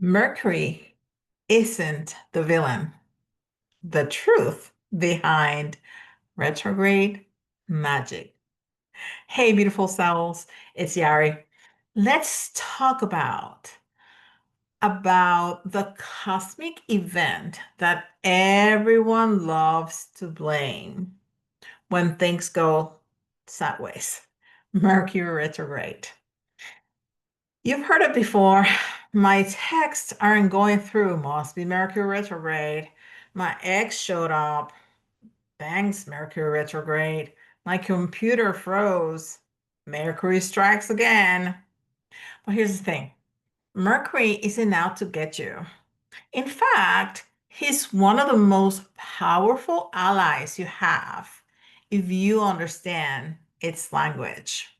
Mercury isn't the villain. The truth behind retrograde magic. Hey, beautiful souls, it's Yari. Let's talk about the cosmic event that everyone loves to blame when things go sideways. Mercury retrograde. You've heard it before. My texts aren't going through. Must be Mercury retrograde. My ex showed up. Thanks, Mercury retrograde. My computer froze. Mercury strikes again. But here's the thing. Mercury isn't out to get you. In fact, he's one of the most powerful allies you have if you understand its language.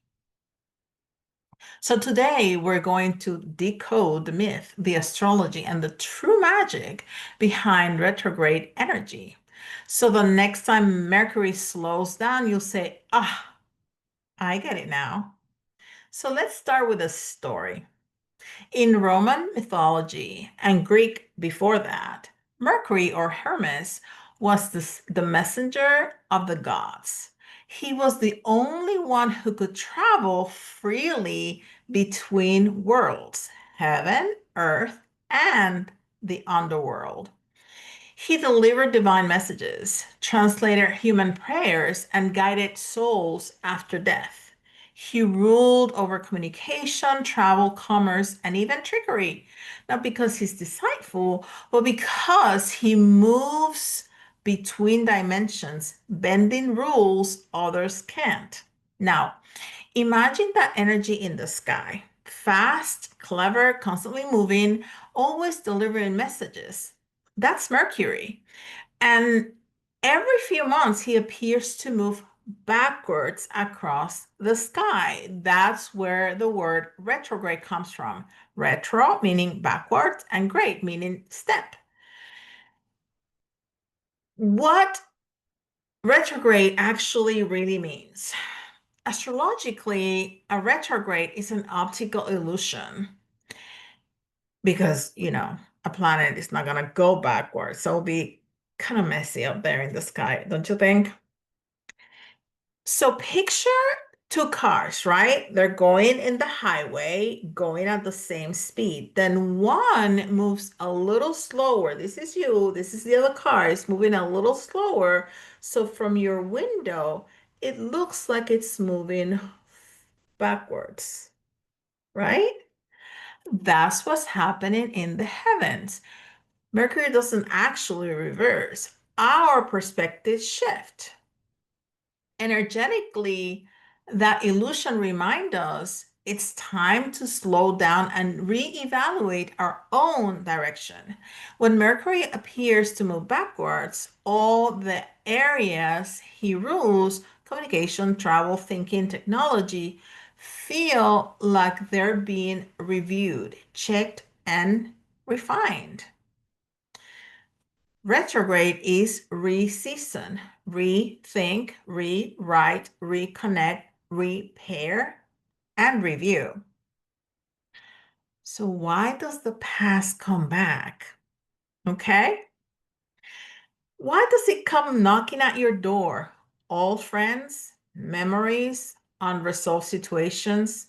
So today we're going to decode the myth, the astrology, and the true magic behind retrograde energy. So the next time Mercury slows down, you'll say, ah, I get it now. So let's start with a story. In Roman mythology and Greek before that, Mercury or Hermes was the messenger of the gods. He was the only one who could travel freely between worlds, heaven, earth, and the underworld. He delivered divine messages, translated human prayers, and guided souls after death. He ruled over communication, travel, commerce, and even trickery, not because he's deceitful, but because he moves between dimensions, bending rules others can't. Now, imagine that energy in the sky, fast, clever, constantly moving, always delivering messages. That's Mercury. And every few months, he appears to move backwards across the sky. That's where the word retrograde comes from. Retro meaning backwards, and grade meaning step. What retrograde actually really means? Astrologically, a retrograde is an optical illusion because, a planet is not going to go backwards. So it'll be kind of messy up there in the sky, don't you think? So picture two cars, right? They're going in the highway, going at the same speed. Then one moves a little slower. This is you, this is the other car. It's moving a little slower. So from your window, it looks like it's moving backwards, right? That's what's happening in the heavens. Mercury doesn't actually reverse. Our perspective shift. Energetically, that illusion reminds us it's time to slow down and reevaluate our own direction. When Mercury appears to move backwards, all the areas he rules, communication, travel, thinking, technology, feel like they're being reviewed, checked, and refined. Retrograde is re-season, rethink, rewrite, reconnect, repair, and review. So why does the past come back? Okay. Why does it come knocking at your door? Old friends, memories, unresolved situations,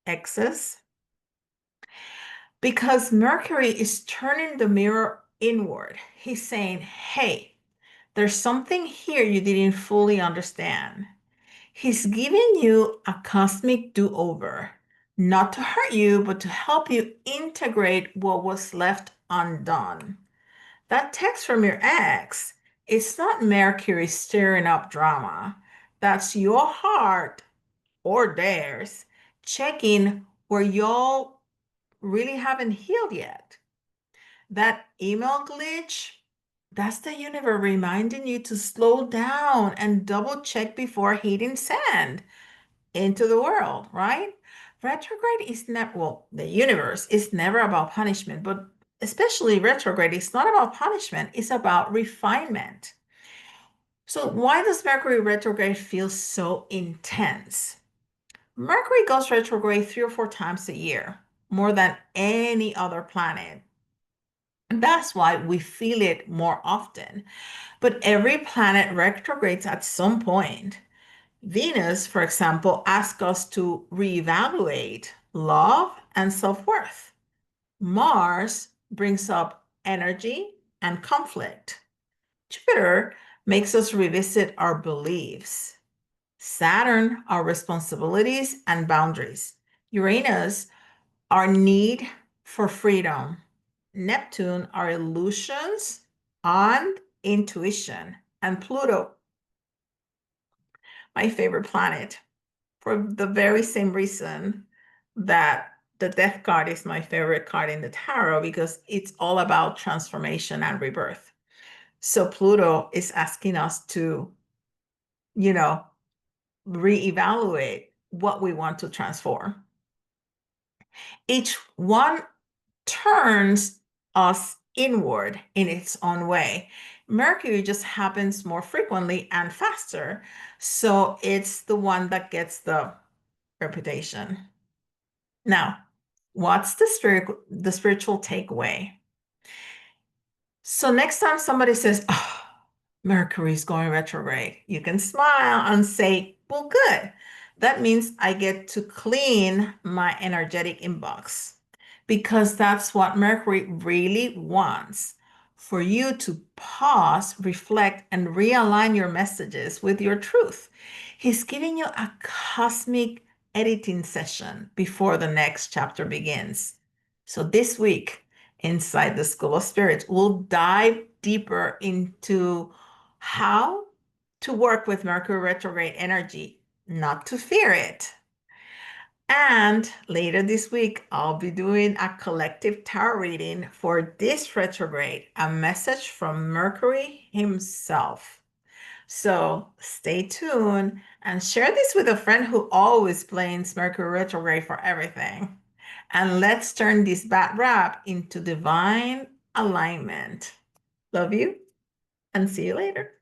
exes? Because Mercury is turning the mirror inward. He's saying, hey, there's something here you didn't fully understand. He's giving you a cosmic do-over, not to hurt you, but to help you integrate what was left undone. That text from your ex, it's not Mercury stirring up drama. That's your heart or theirs checking where y'all really haven't healed yet. That email glitch, that's the universe reminding you to slow down and double check before hitting send into the world, right? Retrograde is never, well, the universe is never about punishment, but especially retrograde is not about punishment, it's about refinement. So, why does Mercury retrograde feel so intense? Mercury goes retrograde 3 or 4 times a year. more than any other planet. And that's why we feel it more often. But every planet retrogrades at some point. Venus, for example, asks us to reevaluate love and self-worth. Mars brings up energy and conflict. Jupiter makes us revisit our beliefs. Saturn, our responsibilities and boundaries. Uranus, our need for freedom. Neptune, our illusions and intuition. And Pluto, my favorite planet, for the very same reason that the death card is my favorite card in the tarot, because it's all about transformation and rebirth. So Pluto is asking us to, you know, reevaluate what we want to transform. Each one turns us inward in its own way. Mercury just happens more frequently and faster. So it's the one that gets the reputation. Now, what's the spiritual takeaway? So next time somebody says, oh, Mercury's going retrograde, you can smile and say, well, good. That means I get to clean my energetic inbox, because that's what Mercury really wants, for you to pause, reflect, and realign your messages with your truth. He's giving you a cosmic editing session before the next chapter begins. So this week, inside the School of Spirits, we'll dive deeper into how to work with Mercury retrograde energy, not to fear it. And later this week, I'll be doing a collective tarot reading for this retrograde, a message from Mercury himself. So stay tuned and share this with a friend who always blames Mercury retrograde for everything. And let's turn this bad rap into divine alignment. Love you and see you later.